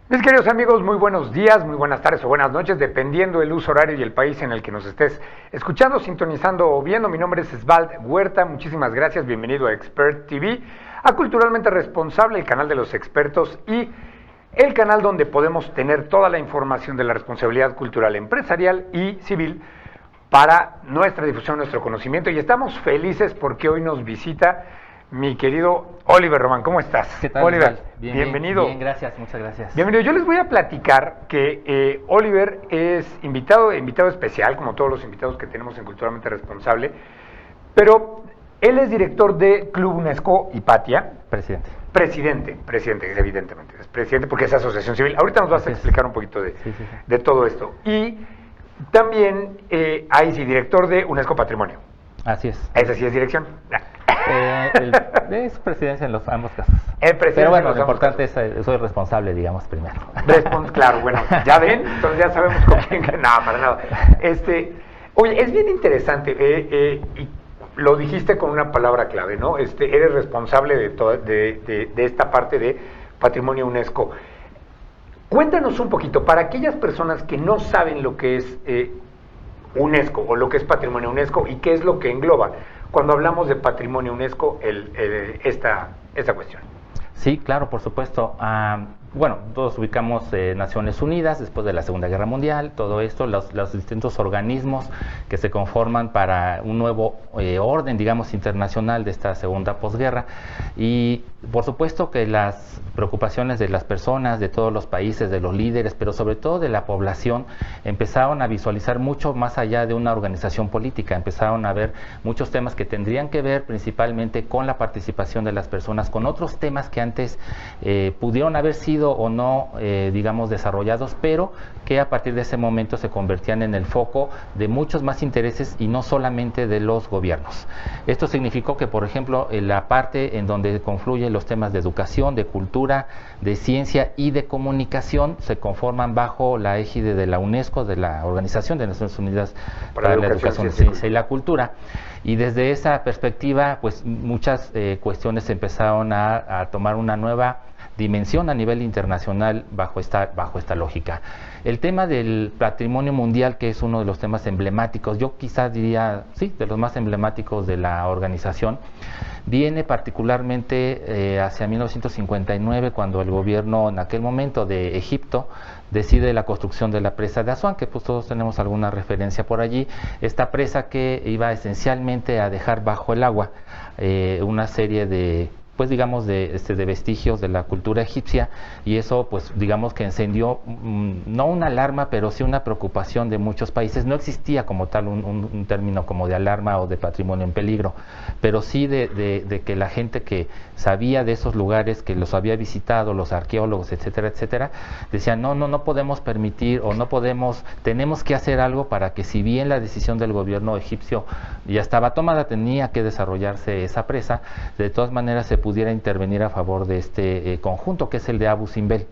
Mis queridos amigos, muy buenos días, muy buenas tardes o buenas noches, dependiendo del uso horario y el país en el que nos estés escuchando, sintonizando o viendo. Mi nombre es Svald Huerta, muchísimas gracias, bienvenido a Expert TV, a Culturalmente Responsable, el canal de los expertos y el canal donde podemos tener toda la información de la responsabilidad cultural, empresarial y civil para nuestra difusión, nuestro conocimiento. Y estamos felices porque hoy nos visita mi querido Oliver Román. ¿Cómo estás? ¿Qué tal, Oliver? Bien, Bienvenido. Bien, gracias, muchas gracias. Bienvenido. Yo les voy a platicar que Oliver es invitado especial, como todos los invitados que tenemos en Culturalmente Responsable, pero él es director de Club UNESCO Hipatia. Presidente, evidentemente. Es presidente porque es asociación civil. Ahorita nos vas a explicar un poquito de todo esto. Y también, director de UNESCO Patrimonio. Así es. Esa sí es dirección. Es presidencia en ambos casos. Pero bueno, lo importante es, soy responsable, digamos, primero. Claro, bueno, ya ven, entonces ya sabemos con quién. Nada, para nada. Oye, es bien interesante, y lo dijiste con una palabra clave, ¿no? Eres responsable de esta parte de Patrimonio UNESCO. Cuéntanos un poquito, para aquellas personas que no saben lo que es UNESCO o lo que es Patrimonio UNESCO y qué es lo que engloba cuando hablamos de Patrimonio UNESCO esta cuestión. Sí, claro, por supuesto. Bueno, todos ubicamos Naciones Unidas después de la Segunda Guerra Mundial, todo esto, los distintos organismos que se conforman para un nuevo orden, digamos, internacional de esta segunda posguerra. Y por supuesto que las preocupaciones de las personas, de todos los países, de los líderes, pero sobre todo de la población, empezaron a visualizar mucho más allá de una organización política, empezaron a ver muchos temas que tendrían que ver principalmente con la participación de las personas, con otros temas que antes pudieron haber sido o no, digamos, desarrollados, pero que a partir de ese momento se convertían en el foco de muchos más intereses y no solamente de los gobiernos. Esto significó que, por ejemplo, en la parte en donde confluyen los temas de educación, de cultura, de ciencia y de comunicación, se conforman bajo la égide de la UNESCO, de la Organización de Naciones Unidas para la Educación, Ciencia y la Cultura. Y desde esa perspectiva, pues muchas cuestiones empezaron a tomar una nueva dimensión a nivel internacional bajo esta lógica. El tema del patrimonio mundial, que es uno de los temas emblemáticos, yo quizás diría, sí, de los más emblemáticos de la organización, viene particularmente hacia 1959, cuando el gobierno en aquel momento de Egipto decide la construcción de la presa de Asuán, que pues todos tenemos alguna referencia por allí. Esta presa que iba esencialmente a dejar bajo el agua una serie de, pues digamos, de vestigios de la cultura egipcia, y eso pues digamos que encendió no una alarma, pero sí una preocupación de muchos países. No existía como tal un término como de alarma o de patrimonio en peligro, pero sí de que la gente que sabía de esos lugares, que los había visitado, los arqueólogos, etcétera, etcétera, decían no podemos permitir o tenemos que hacer algo para que, si bien la decisión del gobierno egipcio ya estaba tomada, tenía que desarrollarse esa presa, de todas maneras se pudiera intervenir a favor de este conjunto, que es el de Abu Simbel.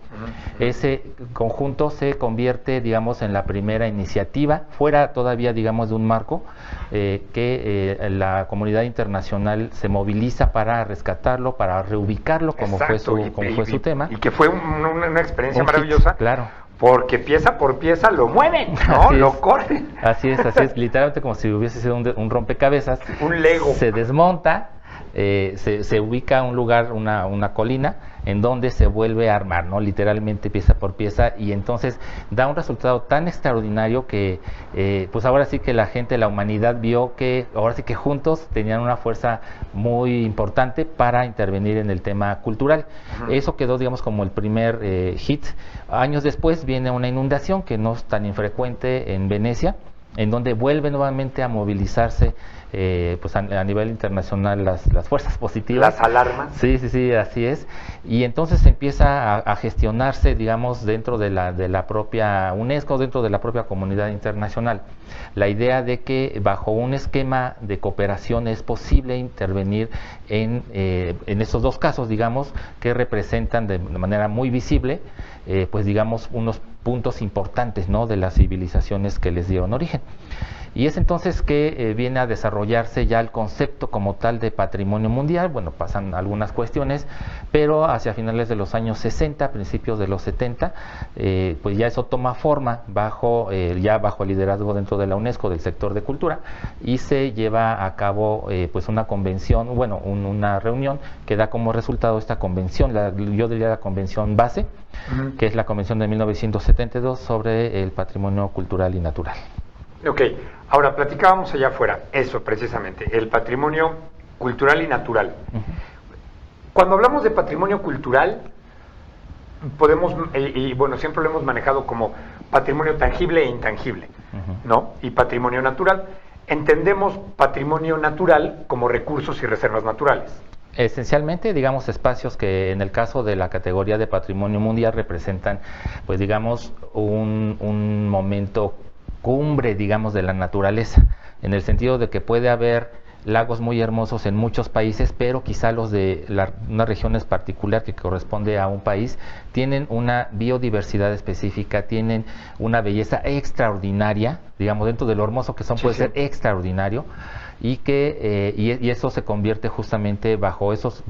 Ese conjunto se convierte, digamos, en la primera iniciativa, fuera todavía, digamos, de un marco, que la comunidad internacional se moviliza para rescatarlo, para reubicarlo, como fue su tema. Y que fue una experiencia maravillosa. Claro. Porque pieza por pieza lo mueven, ¿no? Lo corten. Así es, literalmente como si hubiese sido un rompecabezas. Un Lego. Se desmonta, se ubica a un lugar, una colina, en donde se vuelve a armar, ¿no? Literalmente pieza por pieza, y entonces da un resultado tan extraordinario que pues ahora sí que la humanidad vio que ahora sí que juntos tenían una fuerza muy importante para intervenir en el tema cultural. Eso quedó, digamos, como el primer hit. Años después viene una inundación que no es tan infrecuente en Venecia, en donde vuelve nuevamente a movilizarse pues a nivel internacional las fuerzas positivas. Las alarmas. Sí, así es. Y entonces empieza a gestionarse, digamos, dentro de la propia UNESCO, dentro de la propia comunidad internacional, la idea de que bajo un esquema de cooperación es posible intervenir en esos dos casos, digamos, que representan de manera muy visible, pues digamos, unos puntos importantes, ¿no?, de las civilizaciones que les dieron origen. Y es entonces que viene a desarrollarse ya el concepto como tal de patrimonio mundial. Bueno, pasan algunas cuestiones, pero hacia finales de los años 60, principios de los 70, pues ya eso toma forma bajo el liderazgo dentro de la UNESCO del sector de cultura, y se lleva a cabo pues una convención, una reunión que da como resultado esta convención, yo diría la convención base, que es la convención de 1972 sobre el patrimonio cultural y natural. Ok, ahora platicábamos allá afuera, eso precisamente, el patrimonio cultural y natural. Cuando hablamos de patrimonio cultural, podemos, siempre lo hemos manejado como patrimonio tangible e intangible, ¿no? Y patrimonio natural. Entendemos patrimonio natural como recursos y reservas naturales. Esencialmente, digamos, espacios que en el caso de la categoría de patrimonio mundial representan, pues digamos, un momento cumbre, digamos, de la naturaleza, en el sentido de que puede haber lagos muy hermosos en muchos países, pero quizá los de una región en particular que corresponde a un país tienen una biodiversidad específica, tienen una belleza extraordinaria, digamos, dentro de lo hermoso que son, puede ser extraordinario, y que y eso se convierte justamente bajo esos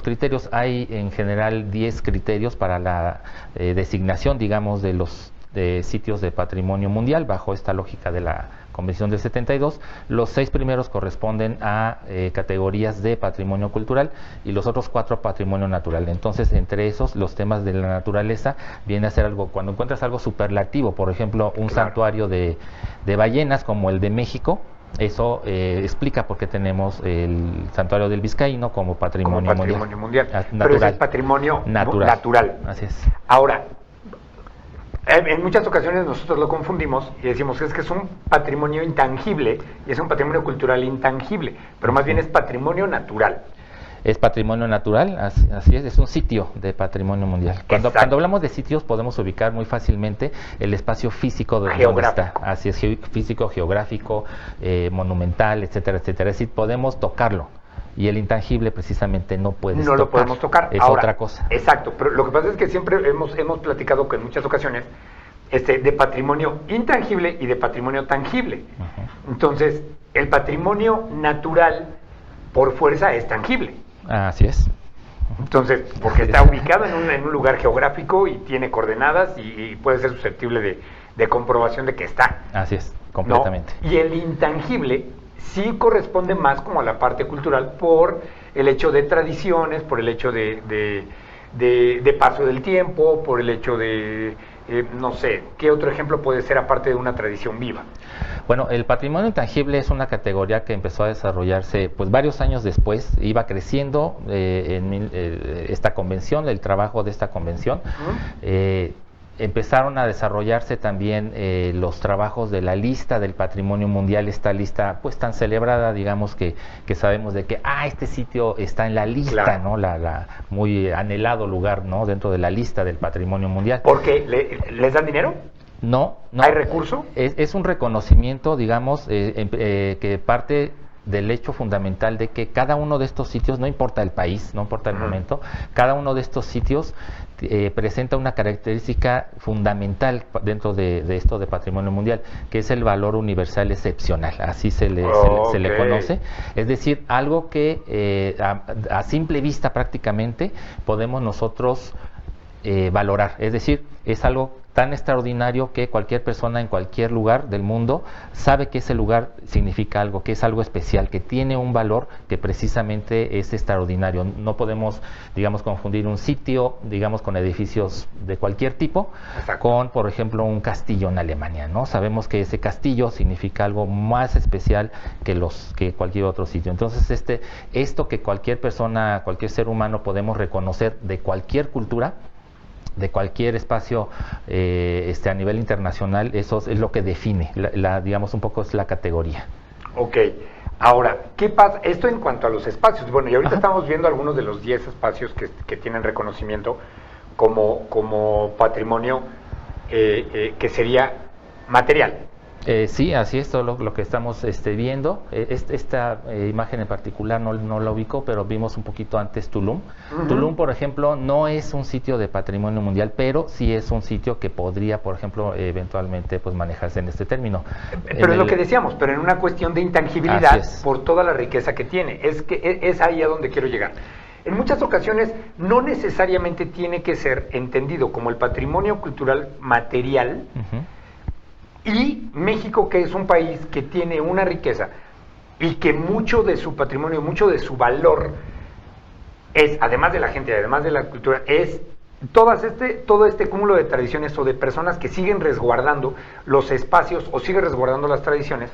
criterios. Hay en general 10 criterios para la designación, digamos, de los sitios de patrimonio mundial bajo esta lógica de la Convención del 72. Los 6 primeros corresponden a categorías de patrimonio cultural y los otros 4 patrimonio natural. Entonces, entre esos, los temas de la naturaleza viene a ser algo, cuando encuentras algo superlativo, por ejemplo, un santuario de ballenas como el de México, eso explica por qué tenemos el santuario del Vizcaíno como patrimonio mundial. Natural. Pero ese es patrimonio natural. Así es. Ahora, en muchas ocasiones nosotros lo confundimos y decimos que es un patrimonio intangible y es un patrimonio cultural intangible, pero más bien es patrimonio natural. Es patrimonio natural, así es un sitio de patrimonio mundial. Cuando hablamos de sitios podemos ubicar muy fácilmente el espacio físico de donde está. Así es, físico, geográfico, monumental, etcétera, etcétera. Es decir, podemos tocarlo. Y el intangible precisamente no puedes tocar. No lo podemos tocar. Es ahora, otra cosa. Exacto, pero lo que pasa es que siempre hemos platicado que en muchas ocasiones de patrimonio intangible y de patrimonio tangible. Entonces, el patrimonio natural por fuerza es tangible. Así es. Entonces, porque está ubicado en un lugar geográfico y tiene coordenadas y puede ser susceptible de comprobación de que está. Así es, completamente. ¿No? Y el intangible sí corresponde más como a la parte cultural por el hecho de tradiciones, por el hecho de paso del tiempo, por el hecho de, no sé, ¿qué otro ejemplo puede ser aparte de una tradición viva? Bueno, el patrimonio intangible es una categoría que empezó a desarrollarse pues varios años después, iba creciendo esta convención, el trabajo de esta convención. Empezaron a desarrollarse también los trabajos de la lista del patrimonio mundial, esta lista pues tan celebrada, digamos que sabemos de que este sitio está en la lista, claro, ¿no? La muy anhelado lugar, ¿no? Dentro de la lista del patrimonio mundial. ¿Por qué? ¿Les dan dinero? No. ¿Hay recurso? Es un reconocimiento, digamos, que parte del hecho fundamental de que cada uno de estos sitios, no importa el país, no importa el momento, cada uno de estos sitios presenta una característica fundamental dentro de esto de patrimonio mundial, que es el valor universal excepcional, así se le conoce. Es decir, algo que a simple vista prácticamente podemos nosotros valorar, es decir, es algo tan extraordinario que cualquier persona en cualquier lugar del mundo sabe que ese lugar significa algo, que es algo especial, que tiene un valor que precisamente es extraordinario. No podemos, digamos, confundir un sitio, digamos, con edificios de cualquier tipo, con, por ejemplo, un castillo en Alemania, ¿no? Sabemos que ese castillo significa algo más especial que cualquier otro sitio. Entonces, esto que cualquier persona, cualquier ser humano podemos reconocer de cualquier cultura, de cualquier espacio a nivel internacional, eso es lo que define, digamos, un poco es la categoría. Ok, ahora, ¿qué pasa? Esto en cuanto a los espacios. Bueno, y ahorita estamos viendo algunos de los 10 espacios que tienen reconocimiento como patrimonio que sería material. Sí, así es todo lo que estamos viendo. Esta imagen en particular no la ubicó, pero vimos un poquito antes Tulum. Tulum, por ejemplo, no es un sitio de patrimonio mundial, pero sí es un sitio que podría, por ejemplo, eventualmente pues manejarse en este término. Pero es lo que decíamos, pero en una cuestión de intangibilidad por toda la riqueza que tiene. Es ahí a donde quiero llegar. En muchas ocasiones no necesariamente tiene que ser entendido como el patrimonio cultural material. Y México, que es un país que tiene una riqueza y que mucho de su patrimonio, mucho de su valor es, además de la gente, además de la cultura, es todo este cúmulo de tradiciones o de personas que siguen resguardando los espacios o siguen resguardando las tradiciones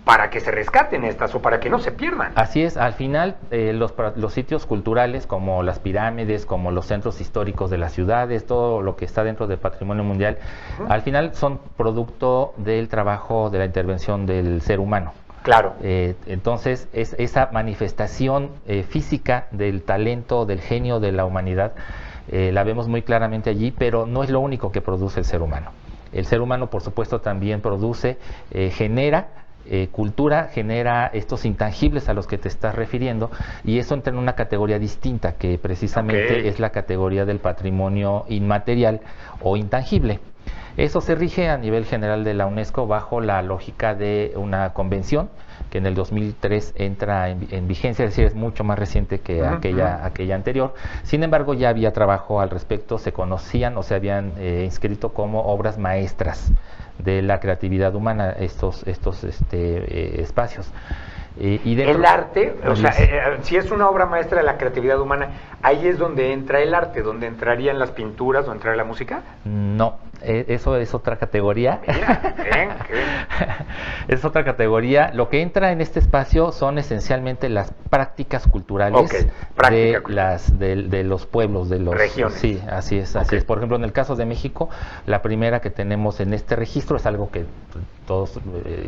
para que se rescaten estas o para que no se pierdan. Así es, al final los sitios culturales como las pirámides, como los centros históricos de las ciudades, todo lo que está dentro del patrimonio mundial, al final son producto del trabajo, de la intervención del ser humano. Claro. Entonces, esa manifestación física del talento, del genio de la humanidad, la vemos muy claramente allí, pero no es lo único que produce el ser humano. El ser humano, por supuesto, también produce, genera cultura, genera estos intangibles a los que te estás refiriendo, y eso entra en una categoría distinta, que precisamente es la categoría del patrimonio inmaterial o intangible. Eso se rige a nivel general de la UNESCO bajo la lógica de una convención que en el 2003 entra en vigencia, es decir, es mucho más reciente que aquella anterior. Sin embargo, ya había trabajo al respecto, se conocían o se habían inscrito como obras maestras de la creatividad humana estos espacios. El arte, o sea, si es una obra maestra de la creatividad humana, ahí es donde entra el arte, donde entrarían las pinturas, donde entraría la música. No, eso es otra categoría. Mira, ven. Es otra categoría. Lo que entra en este espacio son esencialmente las prácticas culturales de los pueblos, de los regiones. Sí, así es. Por ejemplo, en el caso de México, la primera que tenemos en este registro es algo que todos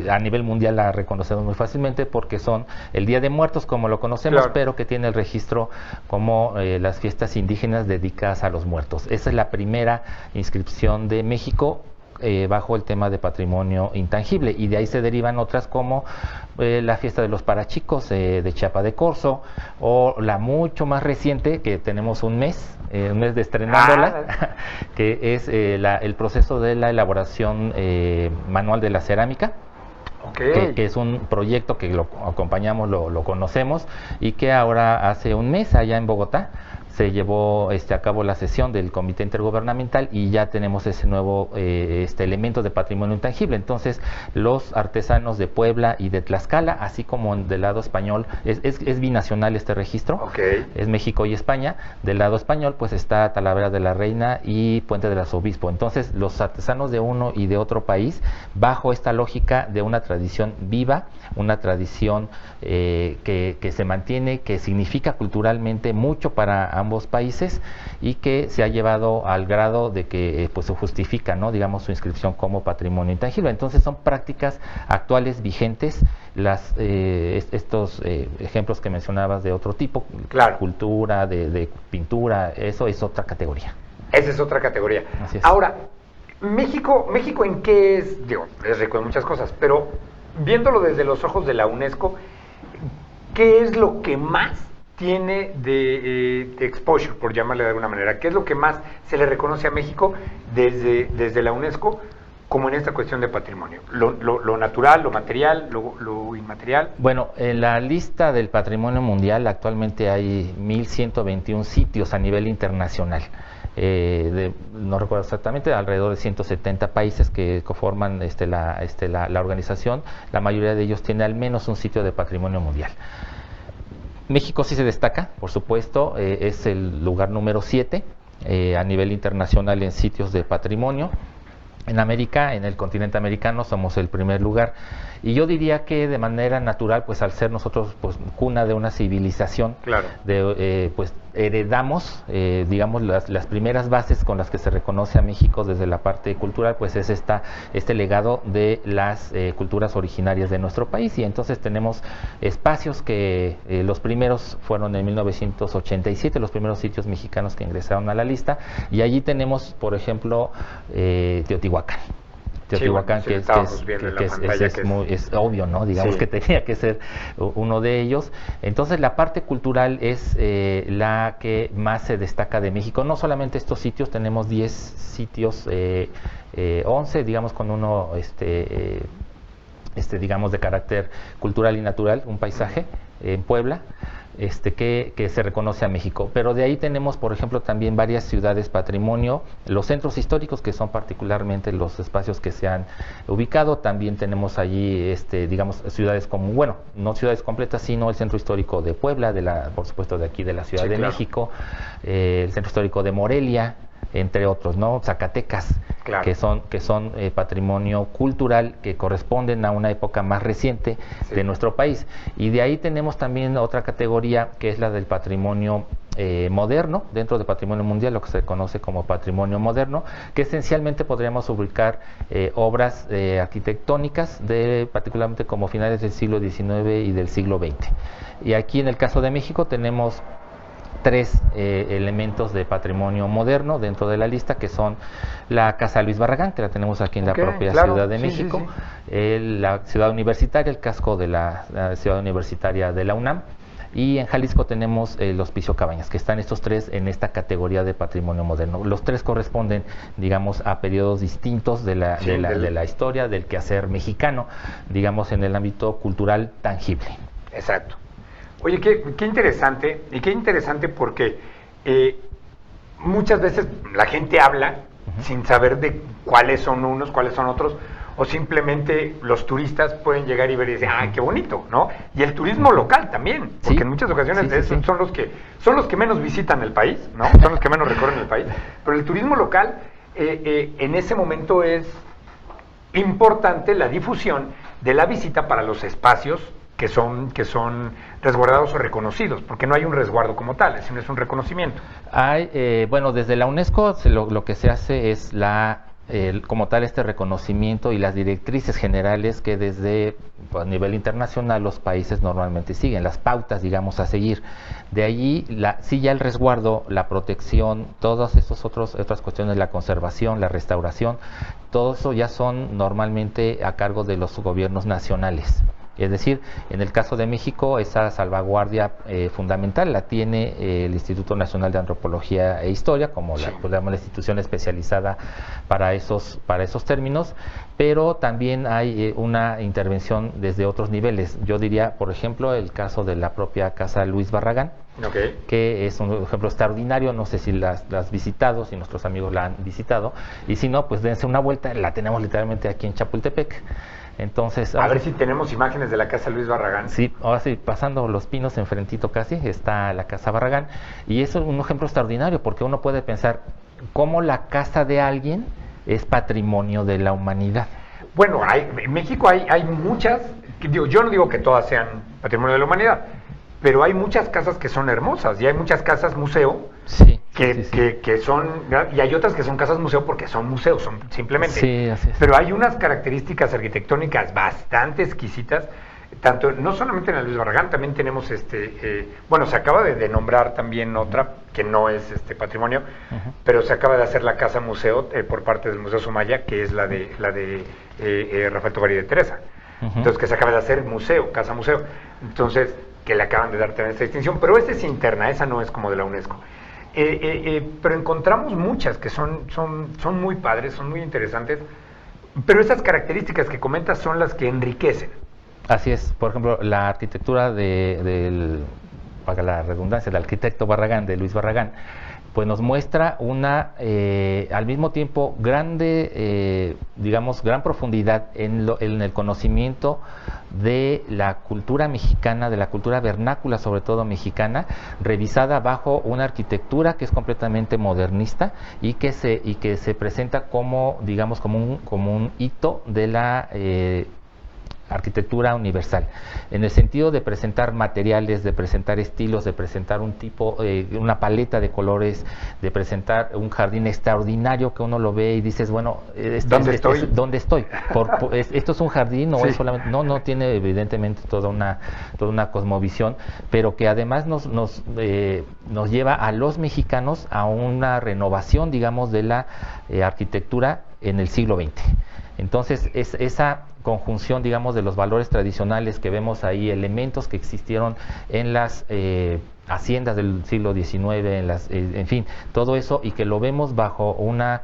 a nivel mundial la reconocemos muy fácilmente, porque son el Día de Muertos como lo conocemos, pero que tiene el registro como las fiestas indígenas dedicadas a los muertos. Esa es la primera inscripción de México bajo el tema de patrimonio intangible, y de ahí se derivan otras como la fiesta de los parachicos de Chiapa de Corzo, o la mucho más reciente, que tenemos un mes de estrenándola, que es el proceso de la elaboración manual de la cerámica. Que es un proyecto que lo acompañamos, lo conocemos, y que ahora hace un mes allá en Bogotá se llevó a cabo la sesión del Comité Intergubernamental, y ya tenemos ese nuevo elemento de patrimonio intangible. Entonces, los artesanos de Puebla y de Tlaxcala, así como del lado español, es binacional este registro, es México y España. Del lado español pues está Talavera de la Reina y Puente del Arzobispo. Entonces, los artesanos de uno y de otro país, bajo esta lógica de una tradición viva, una tradición que se mantiene, que significa culturalmente mucho para ambos países, y que se ha llevado al grado de que pues se justifica, ¿no?, digamos, su inscripción como patrimonio intangible. Entonces son prácticas actuales, vigentes, estos ejemplos que mencionabas de otro tipo, cultura, de pintura, eso es otra categoría. Esa es otra categoría. Ahora, México ¿en qué es? Digo, es rico en muchas cosas, pero viéndolo desde los ojos de la UNESCO, ¿qué es lo que más tiene de exposure, por llamarle de alguna manera? ¿Qué es lo que más se le reconoce a México desde la UNESCO como en esta cuestión de patrimonio? ¿Lo natural, lo material, lo inmaterial? Bueno, en la lista del patrimonio mundial actualmente hay 1.121 sitios a nivel internacional. No recuerdo exactamente, alrededor de 170 países que conforman la organización. La mayoría de ellos tiene al menos un sitio de patrimonio mundial. México sí se destaca, por supuesto, es el lugar número 7 a nivel internacional en sitios de patrimonio. En América, en el continente americano, somos el primer lugar. Y yo diría que de manera natural, pues al ser nosotros pues cuna de una civilización, pues heredamos, digamos, las primeras bases con las que se reconoce a México desde la parte cultural, pues es este legado de las culturas originarias de nuestro país. Y entonces tenemos espacios que los primeros fueron en 1987, los primeros sitios mexicanos que ingresaron a la lista, y allí tenemos, por ejemplo, Teotihuacán. Teotihuacán, sí, que, estábamos viendo en la pantalla es obvio, ¿no? Digamos sí. que tenía que ser uno de ellos. Entonces, la parte cultural es la que más se destaca de México. No solamente estos sitios, tenemos 10 sitios, 11, digamos, con uno, digamos, de carácter cultural y natural, un paisaje en Puebla. Que se reconoce a México. Pero de ahí tenemos, por ejemplo, también varias ciudades patrimonio, los centros históricos, que son particularmente los espacios que se han ubicado. También tenemos allí, digamos, ciudades como, bueno, no ciudades completas, sino el centro histórico de Puebla, por supuesto, de aquí de la Ciudad de México, el centro histórico de Morelia, entre otros, ¿no? Zacatecas, claro, que son patrimonio cultural que corresponden a una época más reciente de nuestro país. Y de ahí tenemos también otra categoría que es la del patrimonio moderno, dentro del patrimonio mundial, lo que se conoce como patrimonio moderno, que esencialmente podríamos ubicar obras arquitectónicas, particularmente como finales del siglo XIX y del siglo XX. Y aquí en el caso de México tenemos 3 elementos de patrimonio moderno dentro de la lista, que son la Casa Luis Barragán, que la tenemos aquí en la propia Ciudad de México, la Ciudad Universitaria, el casco de la Ciudad Universitaria de la UNAM, y en Jalisco tenemos el Hospicio Cabañas, que están estos 3 en esta categoría de patrimonio moderno. Los 3 corresponden, digamos, a periodos distintos de la historia, del quehacer mexicano, digamos, en el ámbito cultural tangible. Exacto. Oye, qué interesante, y qué interesante porque muchas veces la gente habla sin saber de cuáles son unos, cuáles son otros, o simplemente los turistas pueden llegar y ver y decir, ¡ah, qué bonito!, ¿no? Y el turismo local también, porque en muchas ocasiones son los que menos visitan el país, ¿no? Son los que menos recorren el país, pero el turismo local en ese momento es importante la difusión de la visita para los espacios que son resguardados o reconocidos, porque no hay un resguardo como tal, sino es un reconocimiento. Bueno, desde la UNESCO lo que se hace es como tal este reconocimiento y las directrices generales que desde a nivel internacional los países normalmente siguen, las pautas, digamos, a seguir. De allí, sí, ya el resguardo, la protección, todas esas otras cuestiones, la conservación, la restauración, todo eso ya son normalmente a cargo de los gobiernos nacionales. Es decir, en el caso de México, esa salvaguardia fundamental la tiene el Instituto Nacional de Antropología e Historia, como la institución especializada para esos términos, pero también hay una intervención desde otros niveles. Yo diría, por ejemplo, el caso de la propia Casa Luis Barragán, que es un ejemplo extraordinario. No sé si la has visitado, si nuestros amigos la han visitado, y si no, pues dense una vuelta. La tenemos literalmente aquí en Chapultepec. Entonces, a ver si tenemos imágenes de la Casa Luis Barragán. Sí, ahora sí, pasando los pinos enfrentito casi, está la Casa Barragán, y eso es un ejemplo extraordinario, porque uno puede pensar cómo la casa de alguien es patrimonio de la humanidad. Bueno, en México hay muchas, yo no digo que todas sean patrimonio de la humanidad, pero hay muchas casas que son hermosas, y hay muchas casas museo, que son, y hay otras que son casas museo porque son museos, son simplemente. Sí, así es. Pero hay unas características arquitectónicas bastante exquisitas, tanto, no solamente en el Luis Barragán, también tenemos bueno, se acaba de nombrar también otra que no es patrimonio, pero se acaba de hacer la casa museo por parte del Museo Sumaya, que es la de Rafael Tovar y de Teresa. Entonces, que se acaba de hacer casa museo. Entonces, que le acaban de dar también esta distinción, pero esta es interna, esa no es como de la UNESCO. Pero encontramos muchas que son muy padres, son muy interesantes, pero esas características que comentas son las que enriquecen. Así es. Por ejemplo, la arquitectura para la redundancia, del arquitecto Barragán, de Luis Barragán, pues nos muestra al mismo tiempo digamos, gran profundidad en el conocimiento de la cultura mexicana, de la cultura vernácula, sobre todo mexicana, revisada bajo una arquitectura que es completamente modernista y que se presenta como, digamos, como un hito de la arquitectura universal, en el sentido de presentar materiales, de presentar estilos, de presentar una paleta de colores, de presentar un jardín extraordinario que uno lo ve y dices, bueno, ¿dónde estoy? ¿Esto es un jardín? No es solamente, no tiene evidentemente toda una cosmovisión, pero que además nos lleva a los mexicanos a una renovación, digamos, de la arquitectura en el siglo XX. Entonces, es esa conjunción, digamos, de los valores tradicionales que vemos ahí, elementos que existieron en las haciendas del siglo XIX, en fin, todo eso, y que lo vemos bajo una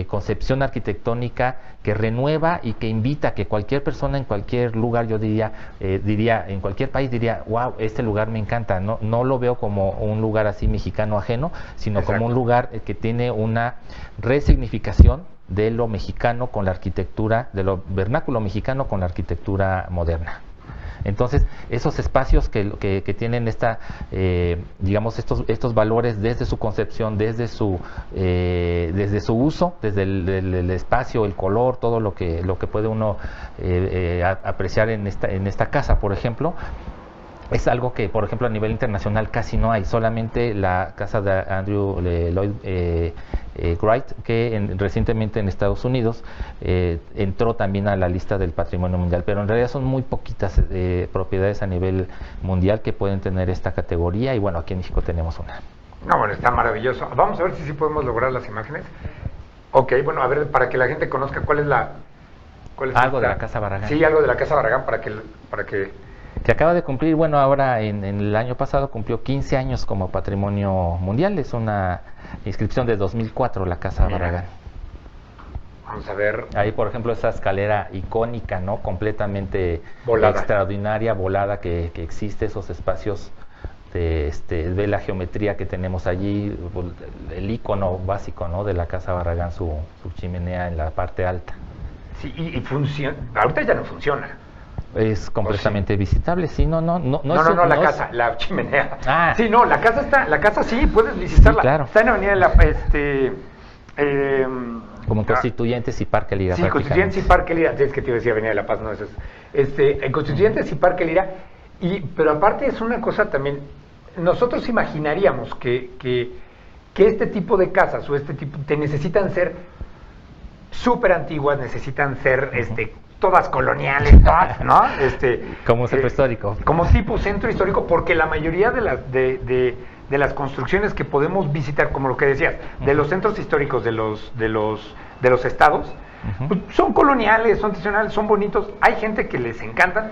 concepción arquitectónica que renueva y que invita a que cualquier persona en cualquier lugar, yo diría, en cualquier país diría, wow, este lugar me encanta. No lo veo como un lugar así mexicano ajeno, sino Exacto. como un lugar que tiene una resignificación de lo mexicano con la arquitectura, de lo vernáculo mexicano con la arquitectura moderna. Entonces, esos espacios que tienen digamos, estos valores desde su concepción, desde su uso, desde el espacio, el color, todo lo que puede uno apreciar en esta casa, por ejemplo, es algo que, por ejemplo, a nivel internacional casi no hay. Solamente la casa de Andrew Lloyd Wright, que recientemente en Estados Unidos entró también a la lista del Patrimonio Mundial, pero en realidad son muy poquitas propiedades a nivel mundial que pueden tener esta categoría, y bueno, aquí en México tenemos una. No, bueno, está maravilloso. Vamos a ver si sí podemos lograr las imágenes. Ok, bueno, a ver, para que la gente conozca cuál es algo de la Casa Barragán. Sí, algo de la Casa Barragán para que que acaba de cumplir, bueno, ahora en el año pasado cumplió 15 años como Patrimonio Mundial. Es una inscripción de 2004, la Casa Barragán. Vamos a ver. Ahí, por ejemplo, esa escalera icónica, ¿no? Completamente volada, extraordinaria, volada, que existe, esos espacios ve la geometría que tenemos allí, el icono básico, ¿no? De la Casa Barragán, su chimenea en la parte alta. Sí, y funciona. Ahorita ya no funciona. Es completamente visitable, sí, no, la casa, la chimenea. Ah. Sí, no, la casa sí, puedes visitarla. Sí, claro. Está en Avenida de la, como en Constituyentes y Parque Lira. Sí, Constituyentes y Parque Lira. Es que te iba a decir Avenida de la Paz, no, eso es. En Constituyentes y Parque Lira. Pero aparte es una cosa también, nosotros imaginaríamos que este tipo de casas o este tipo te necesitan ser súper antiguas, necesitan ser todas coloniales, todas, ¿no? Como centro histórico. Como tipo centro histórico, porque la mayoría de las construcciones que podemos visitar, como lo que decías, de los centros históricos de los estados, pues, son coloniales, son tradicionales, son bonitos, hay gente que les encantan,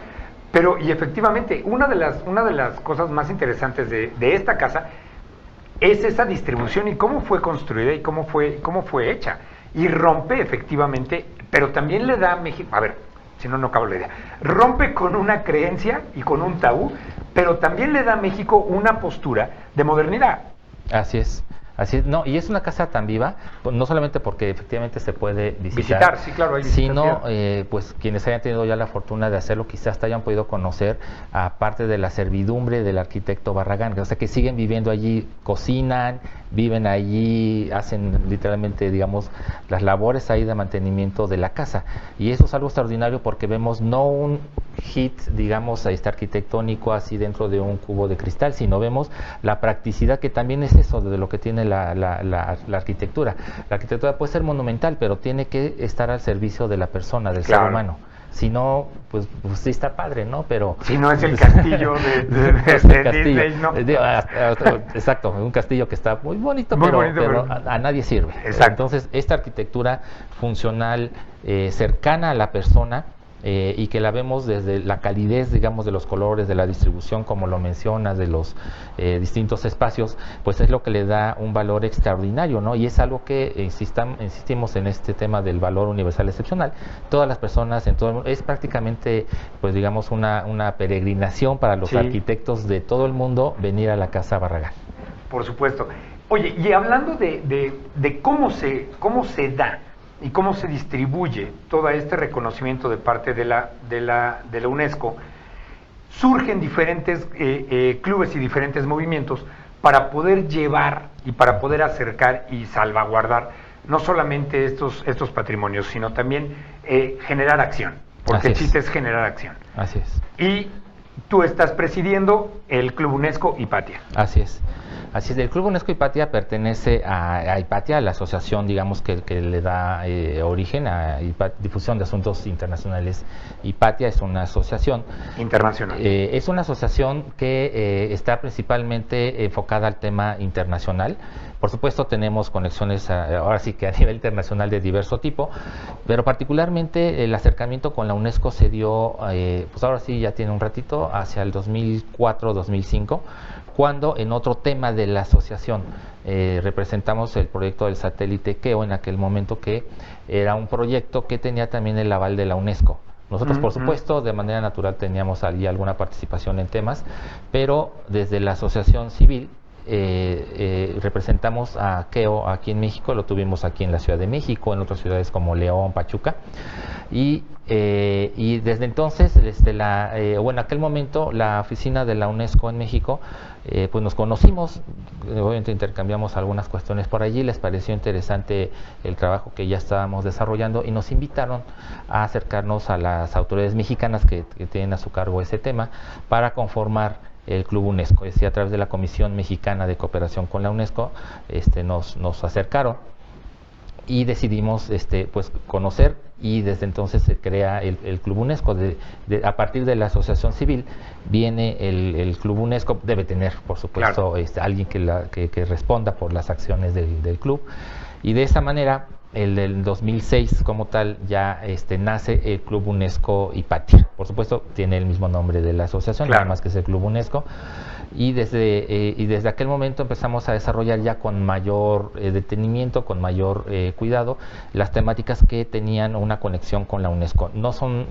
pero y efectivamente, una de las cosas más interesantes de esta casa es esa distribución y cómo fue construida y cómo fue hecha. Y rompe efectivamente, pero también le da a México, a ver, si no acabo la idea, rompe con una creencia y con un tabú, pero también le da a México una postura de modernidad. Así es. No, y es una casa tan viva, no solamente porque efectivamente se puede visitar, sí, claro, hay sino pues quienes hayan tenido ya la fortuna de hacerlo, quizás hasta hayan podido conocer, aparte de la servidumbre del arquitecto Barragán, o sea que siguen viviendo allí, cocinan, viven allí, hacen literalmente, digamos, las labores ahí de mantenimiento de la casa, y eso es algo extraordinario porque vemos no un hit, digamos, arquitectónico así dentro de un cubo de cristal, sino vemos la practicidad, que también es eso de lo que tiene la arquitectura. La arquitectura puede ser monumental, pero tiene que estar al servicio de la persona, del ser humano. Si no, pues sí está padre, ¿no? Pero si no es el castillo de Disney, ¿no? Exacto, un castillo que está muy bonito, muy pero, bonito, pero a nadie sirve. Exacto. Entonces, esta arquitectura funcional, cercana a la persona, y que la vemos desde la calidez, digamos, de los colores, de la distribución, como lo mencionas, de los distintos espacios, pues es lo que le da un valor extraordinario, ¿no? Y es algo que insistimos en este tema del valor universal excepcional. Todas las personas en todo el mundo, es prácticamente, pues digamos, una peregrinación para los arquitectos de todo el mundo venir a la Casa Barragán. Por supuesto. Oye, y hablando de cómo se da y cómo se distribuye todo este reconocimiento de parte de la UNESCO, surgen diferentes clubes y diferentes movimientos para poder llevar y para poder acercar y salvaguardar no solamente estos patrimonios, sino también generar acción, porque el chiste es generar acción. Así es. Y tú estás presidiendo el Club UNESCO Hipatia. Así es. Así es, el Club UNESCO Hipatia pertenece a Hipatia, la asociación, digamos, que le da origen a Difusión de Asuntos Internacionales. Hipatia es una asociación internacional. Es una asociación que está principalmente enfocada al tema internacional. Por supuesto tenemos conexiones ahora sí que a nivel internacional de diverso tipo, pero particularmente el acercamiento con la UNESCO se dio, pues ahora sí ya tiene un ratito, hacia el 2004-2005, cuando en otro tema de la asociación representamos el proyecto del satélite KEO en aquel momento, que era un proyecto que tenía también el aval de la UNESCO. Nosotros, por supuesto, de manera natural teníamos allí alguna participación en temas, pero desde la asociación civil representamos a KEO aquí en México, lo tuvimos aquí en la Ciudad de México, en otras ciudades como León, Pachuca, y desde entonces, bueno, en aquel momento la oficina de la UNESCO en México, pues nos conocimos, obviamente intercambiamos algunas cuestiones por allí, les pareció interesante el trabajo que ya estábamos desarrollando y nos invitaron a acercarnos a las autoridades mexicanas que tienen a su cargo ese tema para conformar el Club UNESCO. Es decir, a través de la Comisión Mexicana de Cooperación con la UNESCO nos acercaron y decidimos pues conocer, y desde entonces se crea el Club UNESCO. A partir de la asociación civil viene el Club UNESCO. Debe tener, por supuesto, claro, alguien que responda por las acciones del club, y de esa manera el 2006 como tal ya nace el Club UNESCO Hipatia. Por supuesto tiene el mismo nombre de la asociación, claro, nada más que es el Club UNESCO, y desde aquel momento empezamos a desarrollar ya con mayor detenimiento, con mayor cuidado, las temáticas que tenían una conexión con la UNESCO. No son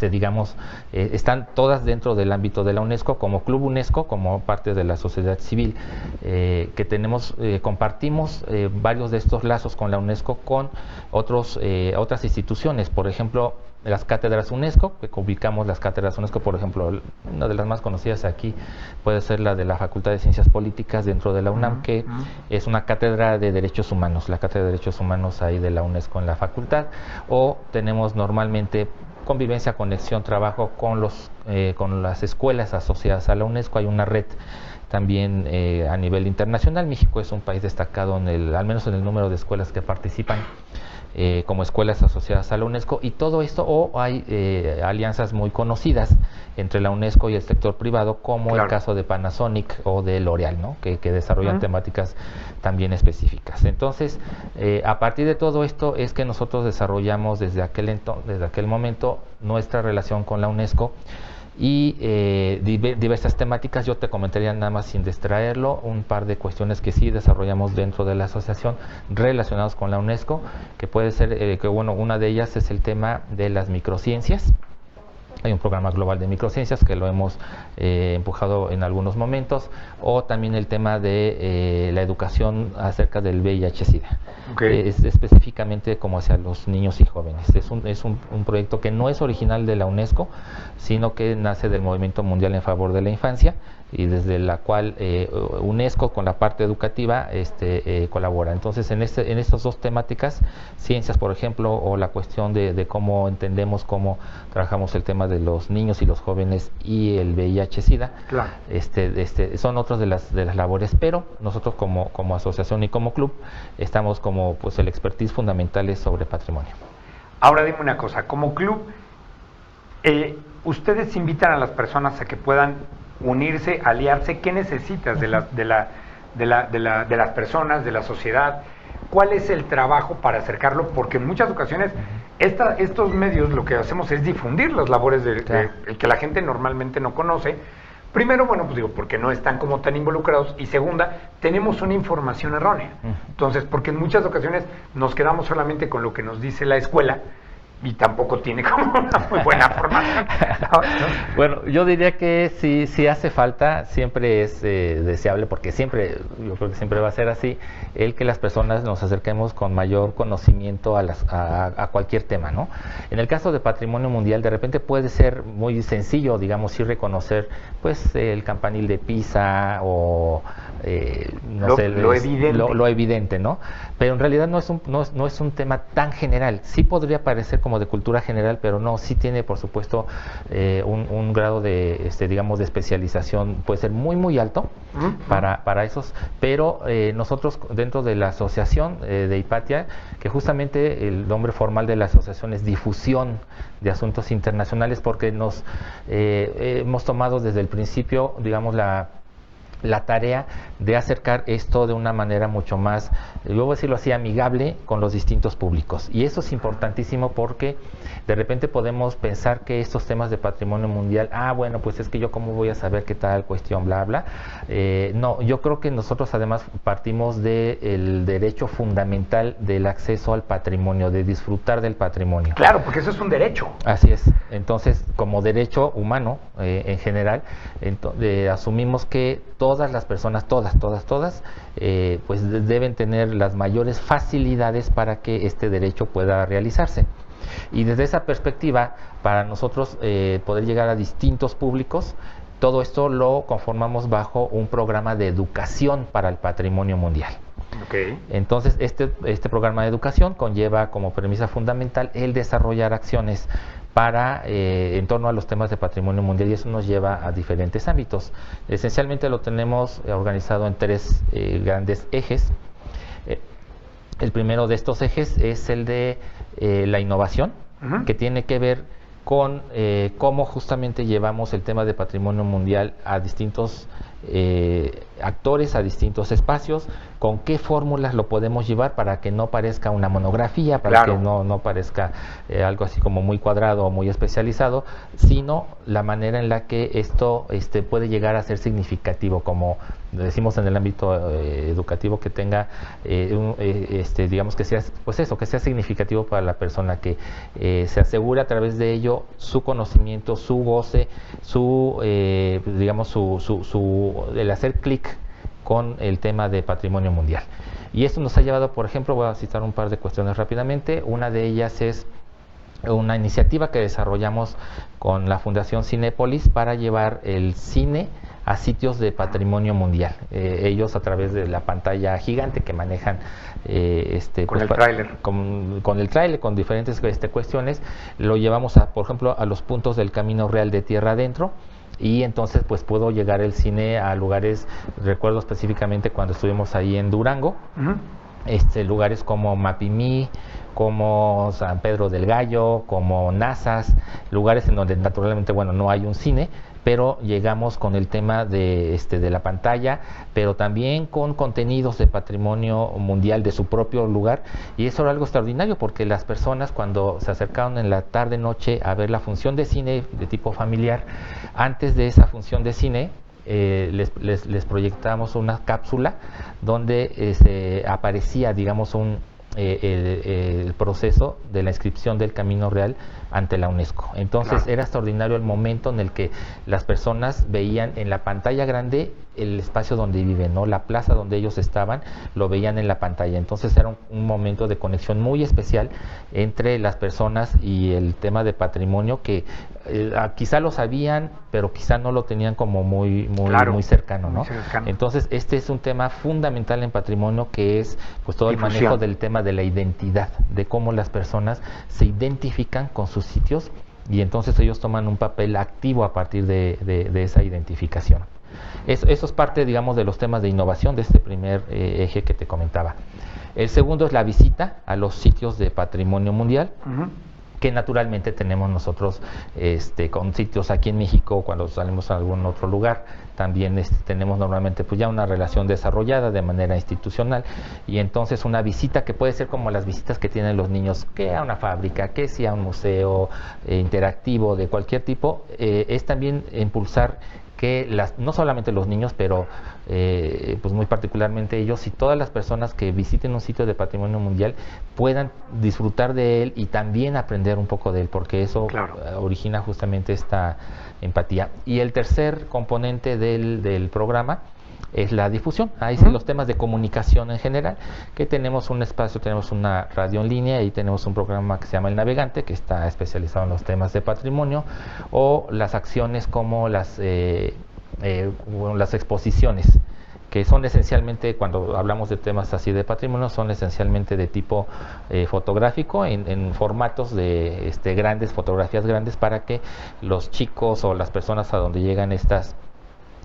digamos, están todas dentro del ámbito de la UNESCO, como Club UNESCO, como parte de la sociedad civil, que tenemos, compartimos varios de estos lazos con la UNESCO, con otras instituciones. Por ejemplo, las cátedras UNESCO, que ubicamos las cátedras UNESCO, por ejemplo, una de las más conocidas aquí puede ser la de la Facultad de Ciencias Políticas dentro de la UNAM, que es una cátedra de Derechos Humanos, la cátedra de Derechos Humanos ahí de la UNESCO en la facultad. O tenemos normalmente convivencia, conexión, trabajo con las escuelas asociadas a la UNESCO. Hay una red también a nivel internacional. México es un país destacado al menos en el número de escuelas que participan como escuelas asociadas a la UNESCO, y todo esto, o hay alianzas muy conocidas entre la UNESCO y el sector privado, como claro, el caso de Panasonic o de L'Oreal, ¿no? que desarrollan temáticas también específicas. Entonces, a partir de todo esto es que nosotros desarrollamos desde aquel momento nuestra relación con la UNESCO, y diversas temáticas. Yo te comentaría, nada más sin distraerlo, un par de cuestiones que sí desarrollamos dentro de la asociación relacionados con la UNESCO, que puede ser, una de ellas es el tema de las microciencias. Hay un programa global de microciencias que lo hemos empujado en algunos momentos, o también el tema de la educación acerca del VIH-Sida. Okay. Es específicamente como hacia los niños y jóvenes. Es un proyecto que no es original de la UNESCO, sino que nace del Movimiento Mundial en Favor de la Infancia, y desde la cual UNESCO con la parte educativa colabora. Entonces, en estas dos temáticas, ciencias, por ejemplo, o la cuestión de cómo entendemos, cómo trabajamos el tema de los niños y los jóvenes y el VIH-Sida, claro, son otras de las labores, pero nosotros como asociación y como club estamos como pues el expertise fundamental es sobre patrimonio. Ahora dime una cosa, como club, ustedes invitan a las personas a que puedan unirse, aliarse. ¿Qué necesitas de las personas, de la sociedad? ¿Cuál es el trabajo para acercarlo? Porque en muchas ocasiones estos medios lo que hacemos es difundir las labores que la gente normalmente no conoce. Primero, porque no están como tan involucrados, y segunda, tenemos una información errónea. Entonces, porque en muchas ocasiones nos quedamos solamente con lo que nos dice la escuela, y tampoco tiene como una muy buena formación. Bueno, yo diría que sí hace falta, siempre es deseable, porque yo creo que siempre va a ser así, el que las personas nos acerquemos con mayor conocimiento a cualquier tema, ¿no? En el caso de Patrimonio Mundial, de repente puede ser muy sencillo, digamos, sí reconocer pues el campanil de Pisa, o lo evidente, ¿no? Pero en realidad no es un tema tan general. Sí podría parecer como de cultura general, pero no, sí tiene, por supuesto, un grado de, digamos, de especialización, puede ser muy, muy alto para esos, pero nosotros dentro de la asociación de Hipatia, que justamente el nombre formal de la asociación es Difusión de Asuntos Internacionales, porque nos hemos tomado desde el principio, digamos, la tarea de acercar esto de una manera mucho más, yo voy a decirlo así, amigable con los distintos públicos. Y eso es importantísimo porque de repente podemos pensar que estos temas de patrimonio mundial, bueno, pues es que yo cómo voy a saber qué tal cuestión, bla, bla. No, yo creo que nosotros además partimos del derecho fundamental del acceso al patrimonio, de disfrutar del patrimonio. Claro, porque eso es un derecho. Así es. Entonces, como derecho humano en general, asumimos que todas las personas, todas, pues deben tener las mayores facilidades para que este derecho pueda realizarse. Y desde esa perspectiva, para nosotros poder llegar a distintos públicos, todo esto lo conformamos bajo un programa de educación para el patrimonio mundial. Okay. Entonces, este programa de educación conlleva como premisa fundamental el desarrollar acciones en torno a los temas de patrimonio mundial, y eso nos lleva a diferentes ámbitos. Esencialmente lo tenemos organizado en 3 grandes ejes. El primero de estos ejes es el de la innovación, que tiene que ver con cómo justamente llevamos el tema de patrimonio mundial a distintos actores, a distintos espacios, con qué fórmulas lo podemos llevar para que no parezca una monografía, para que no parezca algo así como muy cuadrado o muy especializado, sino la manera en la que esto puede llegar a ser significativo, como decimos en el ámbito educativo, que tenga digamos que sea, pues eso, que sea significativo para la persona, que se asegure a través de ello su conocimiento, su goce, digamos el hacer clic con el tema de patrimonio mundial. Y esto nos ha llevado, por ejemplo, voy a citar un par de cuestiones rápidamente. Una de ellas es una iniciativa que desarrollamos con la Fundación Cinépolis para llevar el cine a sitios de patrimonio mundial. Ellos, a través de la pantalla gigante que manejan con el tráiler, con el tráiler, con diferentes cuestiones, lo llevamos por ejemplo, a los puntos del Camino Real de tierra adentro. Y entonces pues puedo llegar el cine a lugares, recuerdo específicamente cuando estuvimos ahí en Durango, lugares como Mapimí, como San Pedro del Gallo, como Nazas, lugares en donde naturalmente, bueno, no hay un cine, pero llegamos con el tema de la pantalla, pero también con contenidos de patrimonio mundial de su propio lugar, y eso era algo extraordinario porque las personas, cuando se acercaron en la tarde noche a ver la función de cine de tipo familiar, antes de esa función de cine les proyectamos una cápsula donde aparecía, digamos, el proceso de la inscripción del Camino Real ante la UNESCO. Entonces era extraordinario el momento en el que las personas veían en la pantalla grande el espacio donde viven, ¿no? La plaza donde ellos estaban, lo veían en la pantalla. Entonces era un momento de conexión muy especial entre las personas y el tema de patrimonio, que quizá lo sabían, pero quizá no lo tenían como muy cercano, ¿no? Muy cercano. Entonces este es un tema fundamental en patrimonio, que es pues todo Difusión. El manejo del tema de la identidad, de cómo las personas se identifican con sus sitios, y entonces ellos toman un papel activo a partir de esa identificación. Eso es parte, digamos, de los temas de innovación de este primer eje que te comentaba. El segundo es la visita a los sitios de patrimonio mundial, que naturalmente tenemos nosotros con sitios aquí en México. Cuando salimos a algún otro lugar, también tenemos normalmente pues ya una relación desarrollada de manera institucional, y entonces una visita que puede ser como las visitas que tienen los niños, que a una fábrica, que sea un museo interactivo de cualquier tipo, es también impulsar que no solamente los niños, pero pues muy particularmente ellos y todas las personas que visiten un sitio de patrimonio mundial puedan disfrutar de él y también aprender un poco de él, porque eso origina justamente esta empatía. Y el tercer componente del programa es la difusión. Ahí sí, los temas de comunicación en general, que tenemos un espacio, tenemos una radio en línea, y tenemos un programa que se llama El Navegante, que está especializado en los temas de patrimonio, o las acciones como las exposiciones que son esencialmente, cuando hablamos de temas así de patrimonio, son esencialmente de tipo fotográfico, en formatos de grandes, fotografías grandes, para que los chicos o las personas a donde llegan estas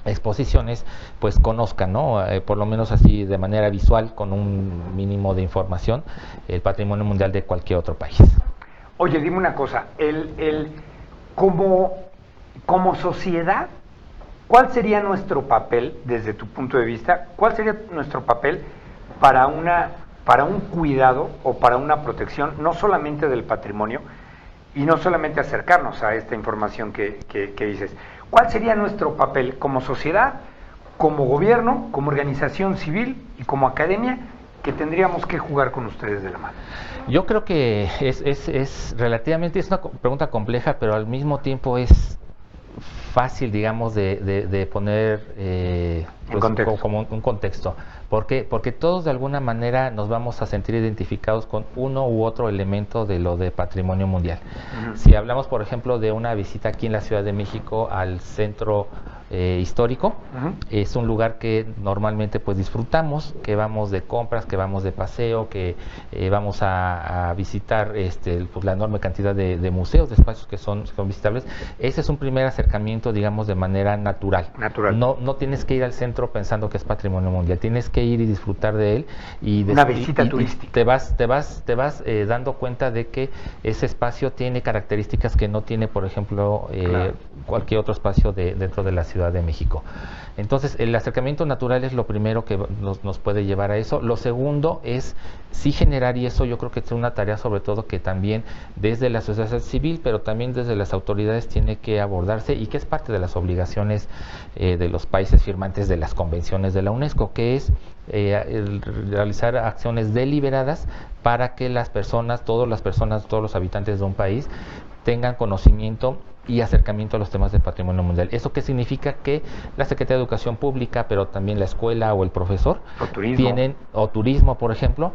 exposiciones pues conozcan, ¿no? Por lo menos así de manera visual, con un mínimo de información, el patrimonio mundial de cualquier otro país. Oye, dime una cosa, como sociedad, ¿cuál sería nuestro papel, desde tu punto de vista, cuál sería nuestro papel para un cuidado o para una protección, no solamente del patrimonio, y no solamente acercarnos a esta información que dices? ¿Cuál sería nuestro papel como sociedad, como gobierno, como organización civil y como academia, que tendríamos que jugar con ustedes de la mano? Yo creo que es relativamente, es una pregunta compleja, pero al mismo tiempo es fácil, digamos, de poner pues, como un contexto. ¿Por qué? Porque todos de alguna manera nos vamos a sentir identificados con uno u otro elemento de lo de patrimonio mundial. Si hablamos, por ejemplo, de una visita aquí en la Ciudad de México al centro histórico, es un lugar que normalmente pues disfrutamos, que vamos de compras, que vamos de paseo, que vamos a visitar pues, la enorme cantidad de museos, de espacios que son visitables. Ese es un primer acercamiento, digamos, de manera natural. No tienes que ir al centro pensando que es patrimonio mundial, tienes que ir y disfrutar de él, una visita turística. Y te vas dando cuenta de que ese espacio tiene características que no tiene, por ejemplo, cualquier otro espacio dentro de la Ciudad de México. Entonces, el acercamiento natural es lo primero que nos puede llevar a eso. Lo segundo es sí generar, y eso yo creo que es una tarea sobre todo que también desde la sociedad civil, pero también desde las autoridades tiene que abordarse, y que es parte de las obligaciones de los países firmantes de las convenciones de la UNESCO, que es realizar acciones deliberadas para que las personas, todos los habitantes de un país tengan conocimiento y acercamiento a los temas de patrimonio mundial. ¿Eso qué significa? Que la Secretaría de Educación Pública, pero también la escuela o el profesor, o turismo, por ejemplo,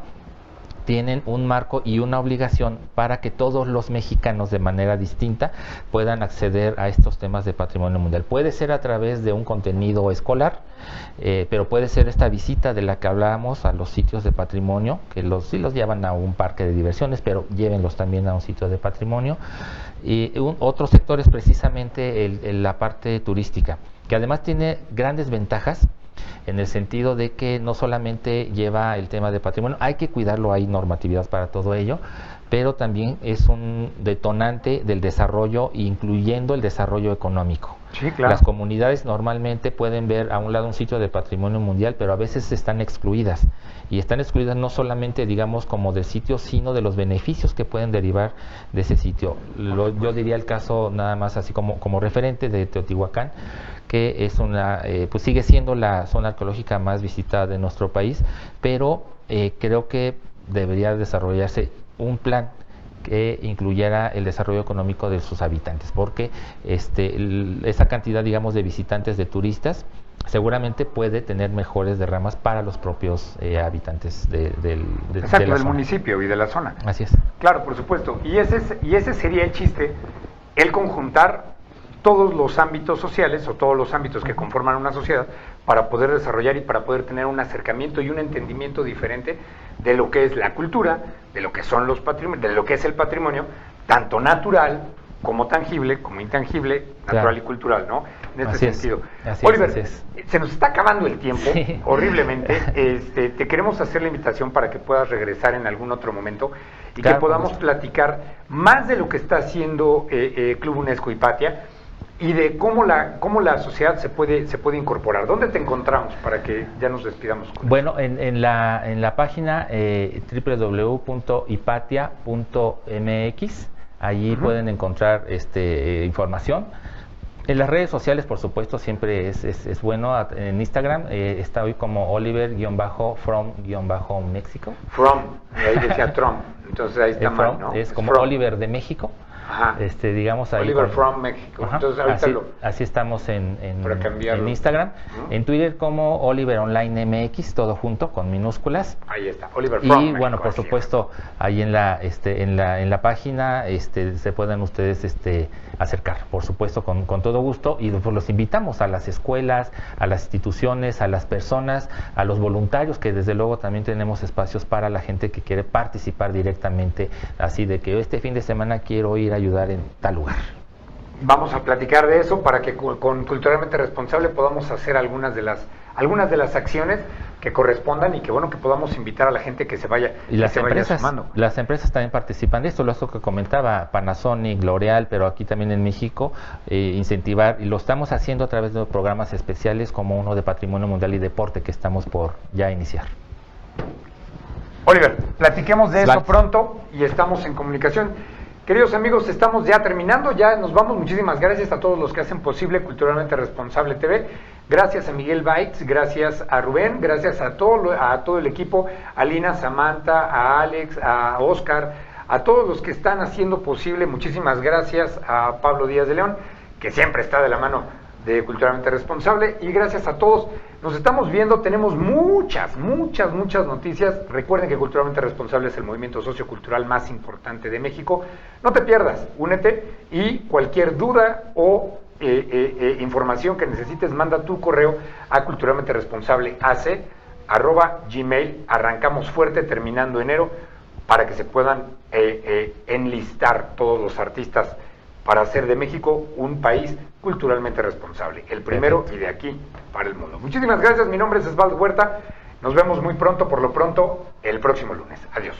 tienen un marco y una obligación para que todos los mexicanos de manera distinta puedan acceder a estos temas de patrimonio mundial. Puede ser a través de un contenido escolar, pero puede ser esta visita de la que hablábamos a los sitios de patrimonio, que sí los llevan a un parque de diversiones, pero llévenlos también a un sitio de patrimonio. Y otro sector es precisamente la parte turística, que además tiene grandes ventajas, en el sentido de que no solamente lleva el tema de patrimonio, hay que cuidarlo, hay normatividad para todo ello, pero también es un detonante del desarrollo, incluyendo el desarrollo económico. Sí, claro. Las comunidades normalmente pueden ver a un lado un sitio de patrimonio mundial, pero a veces están excluidas. Y están excluidas no solamente, digamos, como del sitio, sino de los beneficios que pueden derivar de ese sitio. Yo diría el caso, nada más así como referente, de Teotihuacán, que es pues sigue siendo la zona arqueológica más visitada de nuestro país, pero creo que debería desarrollarse un plan que incluyera el desarrollo económico de sus habitantes, porque esa cantidad, digamos, de visitantes, de turistas, seguramente puede tener mejores derramas para los propios habitantes del municipio y de la zona. Así es. Claro, por supuesto. Y ese sería el chiste, el conjuntar todos los ámbitos sociales o todos los ámbitos que conforman una sociedad para poder desarrollar y para poder tener un acercamiento y un entendimiento diferente de lo que es la cultura, de lo que son los patrimonios, de lo que es el patrimonio, tanto natural como tangible, como intangible, natural y cultural, ¿no? En este sentido. Oliver, se nos está acabando el tiempo, horriblemente. Te queremos hacer la invitación para que puedas regresar en algún otro momento y que podamos platicar más de lo que está haciendo Club UNESCO Hipatia y de cómo la sociedad se puede incorporar. ¿Dónde te encontramos para que ya nos despidamos? Bueno, en la página www.hipatia.mx, allí pueden encontrar información. En las redes sociales, por supuesto, siempre es bueno. En Instagram está hoy como Oliver-from-México. From, ahí decía Trump, entonces ahí está mal, ¿no? Es como From. Oliver de México. Ajá. Digamos ahí. Oliver from México. Ajá. Entonces ahorita Así estamos en Instagram. En Twitter como Oliver Online MX, todo junto, con minúsculas. Ahí está, Oliver from Y México, bueno, por supuesto, ahí en la página se pueden ustedes acercar, por supuesto, con todo gusto. Y pues los invitamos a las escuelas, a las instituciones, a las personas, a los voluntarios, que desde luego también tenemos espacios para la gente que quiere participar directamente, así de que este fin de semana quiero ir a ayudar en tal lugar. Vamos a platicar de eso para que con Culturalmente Responsable podamos hacer algunas de las acciones que correspondan y que bueno que podamos invitar a la gente que se vaya, y las empresas también participan de esto, lo que comentaba Panasonic, L'Oreal, pero aquí también en México, incentivar, y lo estamos haciendo a través de programas especiales como uno de Patrimonio Mundial y Deporte que estamos por ya iniciar. Oliver, platiquemos de eso pronto y estamos en comunicación. Queridos amigos, estamos ya terminando, ya nos vamos. Muchísimas gracias a todos los que hacen posible Culturalmente Responsable TV. Gracias a Miguel Baitz, gracias a Rubén, gracias a todo el equipo, a Lina, Samantha, a Alex, a Oscar, a todos los que están haciendo posible. Muchísimas gracias a Pablo Díaz de León, que siempre está de la mano de Culturalmente Responsable, y gracias a todos. Nos estamos viendo, tenemos muchas noticias. Recuerden que Culturalmente Responsable es el movimiento sociocultural más importante de México. No te pierdas, únete, y cualquier duda o información que necesites, manda tu correo a culturalmenteresponsable@gmail. Arrancamos fuerte terminando enero para que se puedan enlistar todos los artistas para hacer de México un país culturalmente responsable, el primero y de aquí para el mundo. Muchísimas gracias, mi nombre es Osvaldo Huerta, nos vemos muy pronto, por lo pronto, el próximo lunes. Adiós.